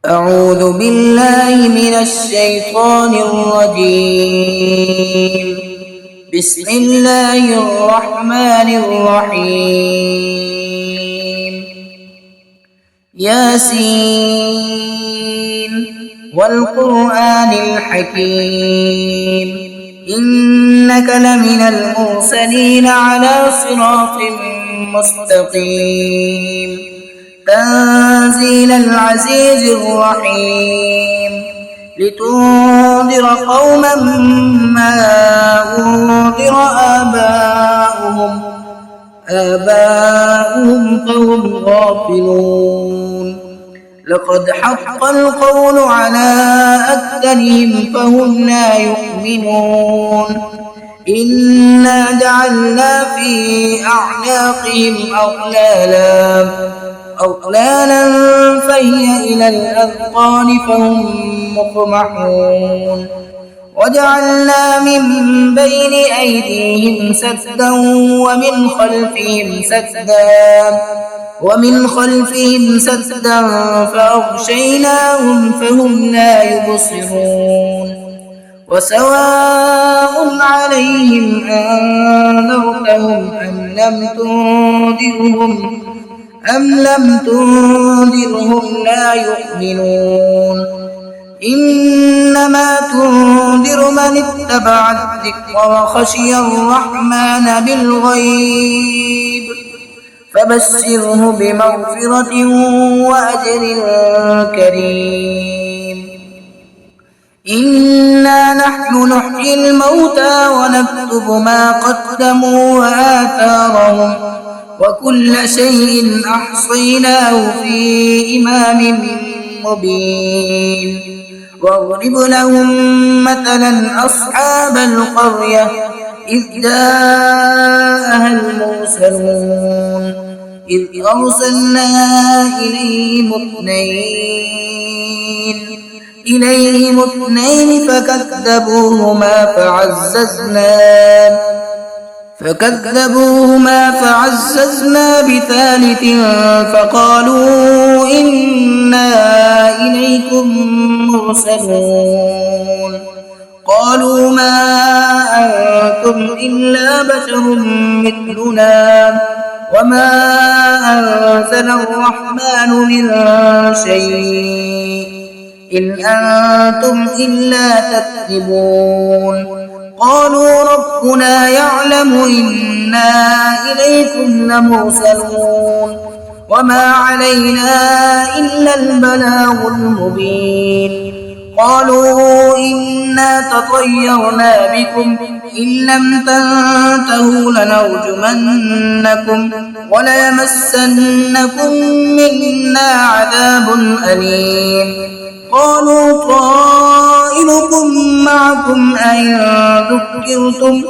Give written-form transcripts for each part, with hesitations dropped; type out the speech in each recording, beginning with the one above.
أعوذ بالله من الشيطان الرجيم. بسم الله الرحمن الرحيم. ياسين والقرآن الحكيم إنك لمن المرسلين على صراط مستقيم تنزيل العزيز الرحيم لتنذر قوما ما أنذر آباؤهم فهم غافلون لقد حق القول على أكثرهم فهم لا يؤمنون إنا جعلنا في أعناقهم أغلالا فهي إلى الأذقان فهم مقمحون وجعلنا من بين أيديهم سدا ومن خلفهم سدا فأغشيناهم فهم لا يبصرون وسواء عليهم أنذرتهم أم لم تنذرهم لا يؤمنون إنما تنذر من اتبع الذكر وخشي الرحمن بالغيب فبشره بمغفرة وأجر كريم إنا نحن نحيي الموتى ونكتب ما قدموا وآثارهم وكل شيء أحصيناه في إمام مبين واضرب لهم مثلا أصحاب القرية إذ جاءها المرسلون إذ أرسلنا إليهم اثنين فكذبوهما فعززنا بثالث فقالوا إنا إليكم مرسلون قالوا ما أنتم إلا بشر مثلنا وما أنزل الرحمن من شيء إن أنتم إلا تكذبون قالوا ربنا يعلم إنا إليكم لمرسلون وما علينا إلا البلاغ المبين قالوا إنا تطيرنا بكم إن لم تنتهوا لنرجمنكم وليمسنكم منا عذاب أليم قالوا طائركم معكم أئن ذكرتم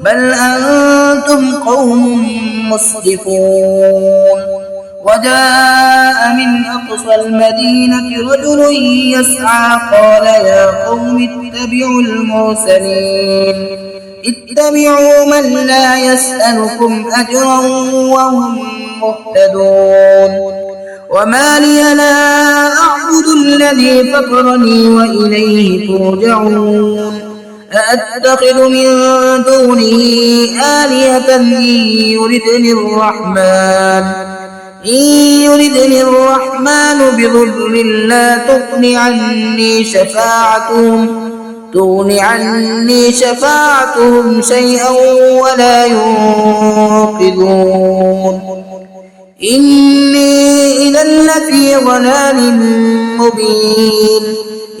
بل أنتم قوم مسرفون وجاء من أقصى المدينة رجل يسعى قال يا قوم اتبعوا من لا يسألكم أجرا وهم مهتدون وما لي لا أعبد الذي فطرني وإليه ترجعون أأتخذ من دونه آلهة إن يردني الرحمن بضر لا تغن عني شفاعتهم شيئا ولا ينقذون إني إذا لفي ضلال مبين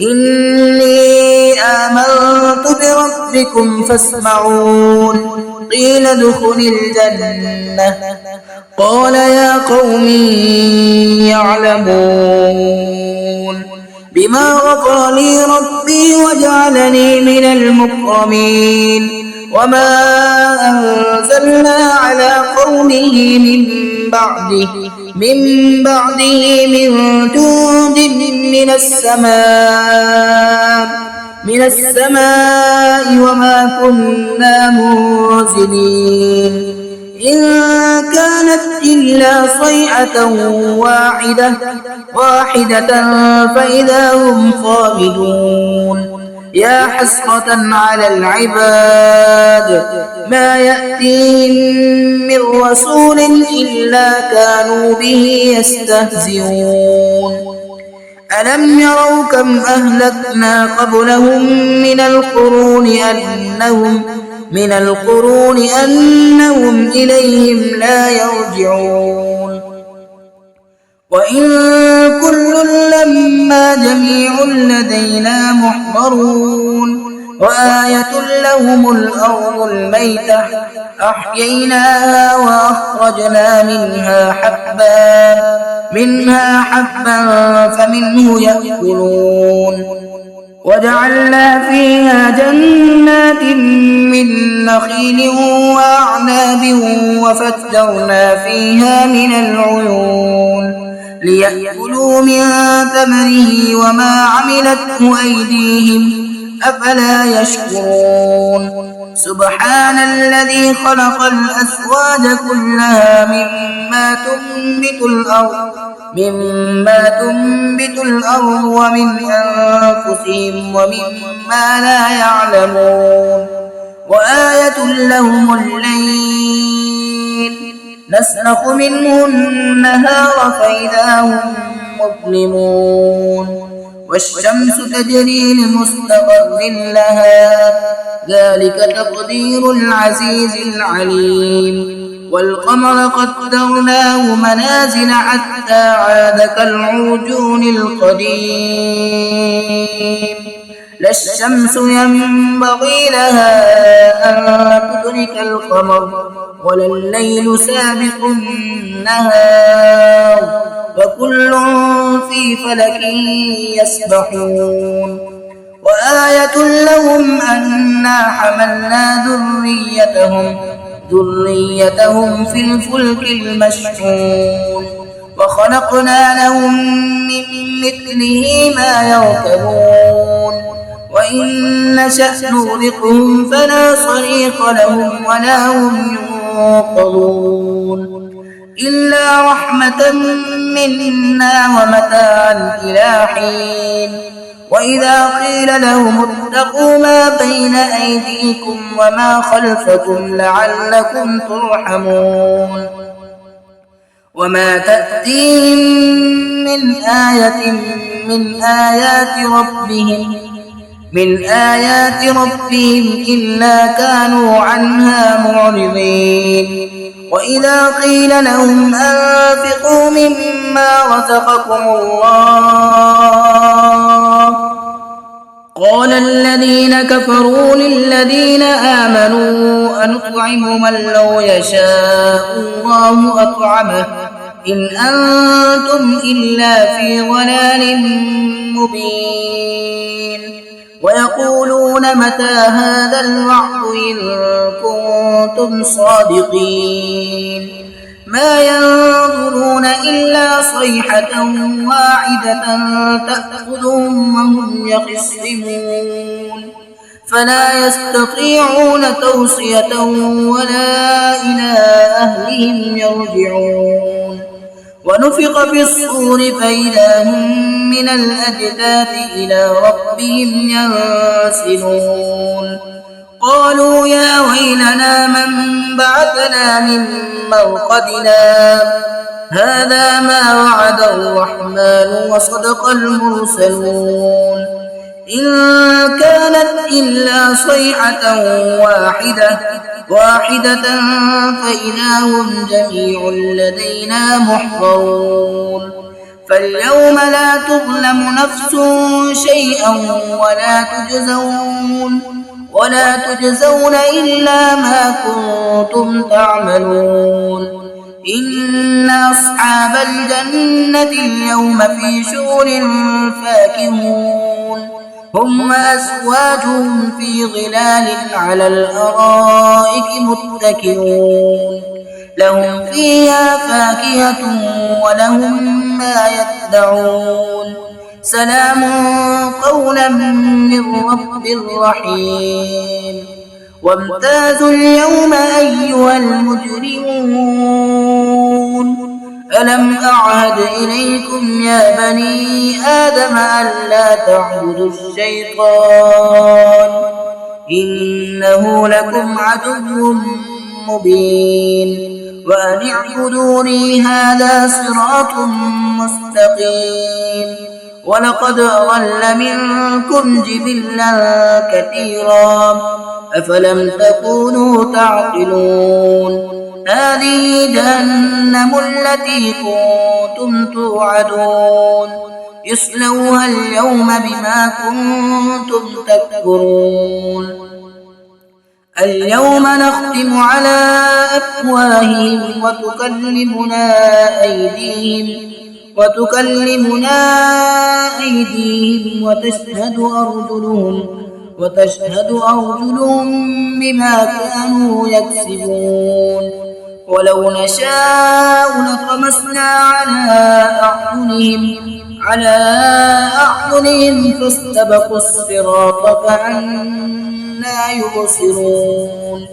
إني آمنت بربكم فاسمعون قيل ادخل الجنة قال يا قوم يعلمون بما غفر لي ربي وجعلني من المكرمين وما أنزلنا على قومه من بعده من جند من السماء وما كنا منزلين إن كانت إلا صيحة واحدة فإذا هم خامدون يا حسرة على العباد ما يأتيهم من رسول إلا كانوا به يستهزئون ألم يروا كم أهلكنا قبلهم من القرون أنهم إليهم لا يرجعون وإن كل لما جميع لدينا محضرون وآية لهم الأرض الميتة أحييناها وأخرجنا منها حبا فمنه يأكلون وجعلنا فيها جنات من نخيل وأعناب وفجرنا فيها من العيون ليأكلوا من ثمره وما عملته أيديهم أفلا يشكرون سبحان الذي خلق الأزواج كلها مما تنبت الأرض ومن أنفسهم ومما لا يعلمون وآية لهم الليل نسلخ منه النهار فإذا هم مظلمون والشمس تجري لمستقر لها ذلك تقدير العزيز العليم والقمر قدرناه منازل حتى عاد كالعرجون القديم لا الشمس ينبغي لها أن تدرك القمر ولا الليل سابق النهار وكل في فلك يسبحون وآية لهم أنا حملنا ذريتهم في الفلك المشحون وخلقنا لهم من مثله ما يركبون وإن نشأ نغرقهم فلا صريخ لهم ولا هم ينقذون إلا رحمة منا ومتاعا إلى حين وإذا قيل لهم اتقوا ما بين أيديكم وما خلفكم لعلكم ترحمون وما تأتيهم من آيات ربهم إلا كانوا عنها معرضين وإذا قيل لهم أنفقوا مما رزقكم الله قال الذين كفروا للذين آمنوا أنطعم من لو يشاء الله أطعمه إن أنتم إلا في ضلال مبين ويقولون متى هذا الوعد إن كنتم صادقين ما ينظرون إلا صيحة واحدة تأخذهم وهم يخصمون فلا يستطيعون توصية ولا إلى أهلهم يرجعون ونفخ في الصور فإذا هم من الأجداث إلى ربهم ينسلون قالوا يا ويلنا من بعثنا من مرقدنا هذا ما وعد الرحمن وصدق المرسلون إن كانت إلا صيحة واحدة فإذا هم جميع لدينا محضرون فاليوم لا تظلم نفس شيئا ولا تجزون إلا ما كنتم تعملون إن أصحاب الجنة اليوم في شغل فاكهون هم وأزواجهم في ظلال على الأرائك متكئون لهم فيها فاكهة ولهم ما يدعون سلام قولا من رب رحيم وامتازوا اليوم أيها المجرمون ألم أعهد إليكم يا بني آدم ألا تعبدوا الشيطان إنه لكم عدو مبين وأن اعبدوني هذا صراط مستقيم ولقد أضل منكم جبلا كثيرا أفلم تكونوا تعقلون هذه جهنم التي كنتم توعدون اصلوها اليوم بما كنتم تكفرون اليوم نختم على أفواههم وتكلمنا أيديهم وتشهد أرجلهم بما كانوا يكسبون ولو نشاء لطمسنا على أعينهم فاستبقوا الصراط فأنى يبصرون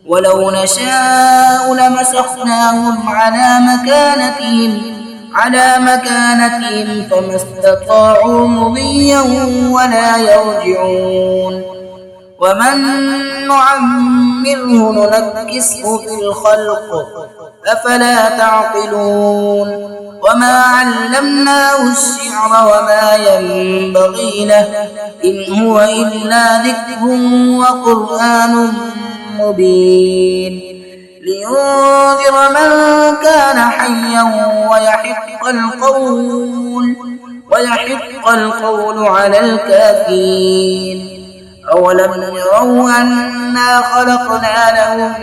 ولو نشاء لمسخناهم على مكانتهم فما استطاعوا مضيا ولا يرجعون ومن نعمره ننكسه في الخلق أفلا تعقلون وما علمناه الشعر وما ينبغي له إن هو إلا ذكر وقرآن مبين لينذر من كان حيا ويحق القول على الكافرين أولم يروا أنا خلقنا لهم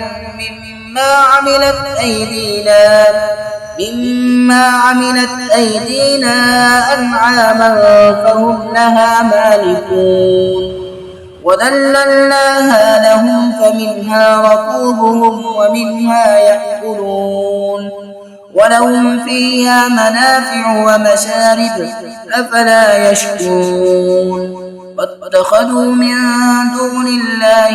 مما عملت أيدينا أنعاما فهم لها مالكون وذللناها لهم فمنها ركوبهم ومنها يأكلون ولهم فيها منافع ومشارب أفلا يشكرون واتخذوا من دون الله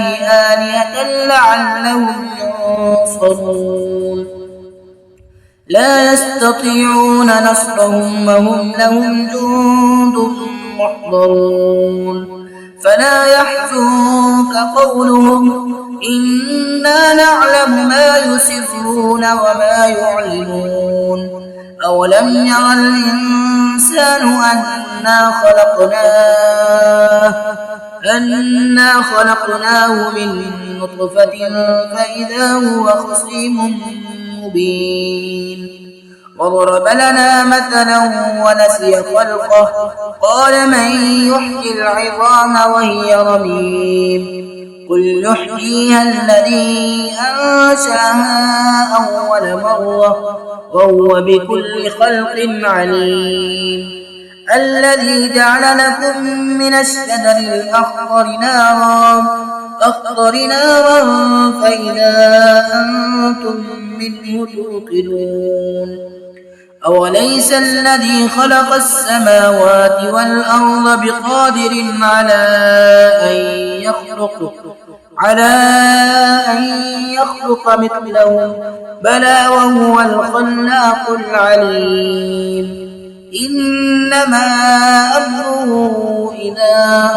آلهة لعلهم ينصرون لا يستطيعون نصرهم وهم لهم جند محضرون فلا يحزنك قولهم إنا نعلم ما يسرون وما يعلنون أولم ير الإنسان أنا خلقناه من نطفة فإذا هو خصيم مبين وضرب لنا مثلا ونسي خلقه قال من يحيي العظام وهي رميم قل يحييها الذي أنشأها أول مرة وهو بكل خلق عليم الذي جعل لكم من الشجر الأخضر نارا فإذا أنتم منه توقدون أوليس الذي خلق السماوات والأرض بقادر على أن يخلق مثلهم بلى وهو الخلاق العليم إنما أمره إذا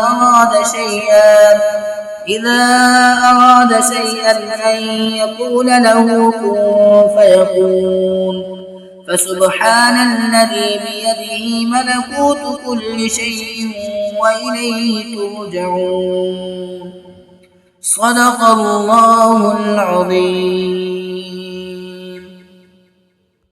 أراد شيئا أن يقول له كن فيكون فسبحان الذي بيده ملكوت كل شيء وإليه ترجعون صدق الله العظيم.